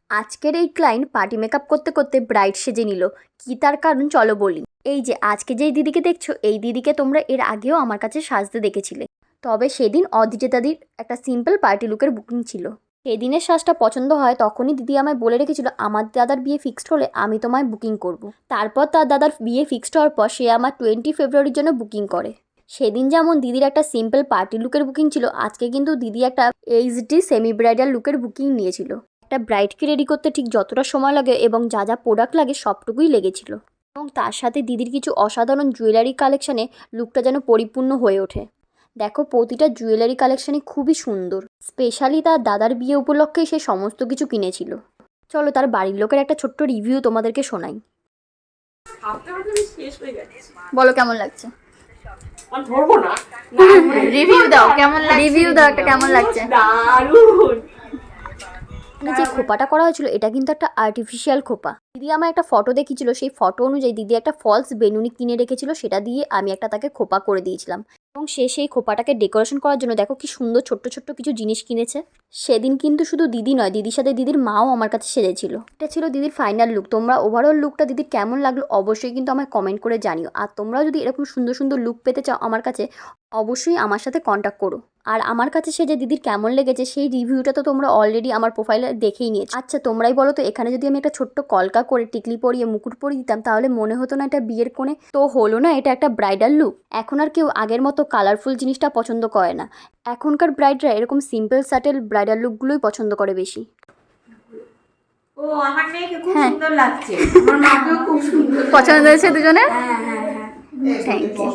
আজকের এই client party makeup করতে করতে ব্রাইড সেজে নিল। কি তার কারণ চলো বলি। এই যে আজকে যেই দিদিকে দেখছো, এই দিদিকে তোমরা এর আগেও আমার কাছে সাজতে দেখেছিলে। তবে সেদিন অদিতি দাদির একটা সিম্পল পার্টি লুকের বুকিং ছিল। সেদিনের সাজটা পছন্দ হয় তখনই দিদি আমায় বলে রেখেছিল আমার দাদার বিয়ে ফিক্সড হলে আমি তোমায় বুকিং করব। তারপর তার দাদার বিয়ে ফিক্সড হওয়ার পর সে আমার 20 ফেব্রুয়ারির জন্য বুকিং করে। সেদিন যেমন দিদির একটা সিম্পল পার্টি লুকের বুকিং ছিল, আজকে কিন্তু দিদি একটা এইচডি সেমি ব্রাইডাল লুকের বুকিং নিয়েছিল। একটা ব্রাইডকে রেডি করতে ঠিক যতটা সময় লাগে এবং যা যা প্রোডাক্ট লাগে সবটুকুই লেগেছিল। এবং তার সাথে দিদির কিছু অসাধারণ জুয়েলারি কালেকশানে লুকটা যেন পরিপূর্ণ হয়ে ওঠে। দেখো প্রতিটা জুয়েলারি কালেকশানই খুবই সুন্দর। স্পেশালি তার দাদার বিয়ে উপলক্ষেই সে সমস্ত কিছু কিনেছিল। চলো তার বাড়ির লোকের একটা ছোট্ট রিভিউ তোমাদেরকে শোনাই। বলো কেমন লাগছে? রিভিউ দাও, কেমন লাগছে? রিভিউ দাও একটা, কেমন লাগছে? দারুণ। যে খোপাটা করা হয়েছিল এটা কিন্তু একটা আর্টিফিশিয়াল খোপা। দিদি আমার একটা ফটো দেখিয়েছিল, সেই ফটো অনুযায়ী দিদি একটা ফলস বেনুনি কিনে রেখেছিল, সেটা দিয়ে আমি একটা তাকে খোপা করে দিয়েছিলাম। এবং সে সেই খোপাটাকে ডেকোরেশন করার জন্য দেখো কি সুন্দর ছোট্ট ছোট্ট কিছু জিনিস কিনেছে। সেদিন কিন্তু শুধু দিদি নয়, দিদির সাথে দিদির মাও আমার কাছে সেজেছিল। এটা ছিল দিদির ফাইনাল লুক। তোমরা ওভারঅল লুকটা দিদির কেমন লাগলো অবশ্যই কিন্তু আমায় কমেন্ট করে জানিও। আর তোমরাও যদি এরকম সুন্দর সুন্দর লুক পেতে চাও আমার কাছে, অবশ্যই আমার সাথে কন্ট্যাক্ট করো। আর আমার কাছে সেজে দিদির কেমন লেগেছে সেই রিভিউটা তো তোমরা অলরেডি আমার প্রোফাইলে দেখেই নিয়েছো। আচ্ছা তোমরাই বলো তো, এখানে যদি আমি একটা ছোট্ট কলকা করে টিকলি পরিয়ে মুকুট পরিয়ে দিতাম তাহলে মনে হতো না এটা বিয়ের কোণে? তো হলো না এটা একটা ব্রাইডাল লুক। এখন আর কেউ আগের মতো কালারফুল জিনিসটা পছন্দ করে না। এখনকার ব্রাইডরা এরকম সিম্পল স্যাটেল ব্রাইডাল লুকগুলোই পছন্দ করে বেশি। ও আমার মেয়েকে খুব সুন্দর লাগছে, আমার মাকেও খুব সুন্দর পছন্দ হয়েছে দুজনের। হ্যাঁ হ্যাঁ হ্যাঁ, থ্যাংক ইউ।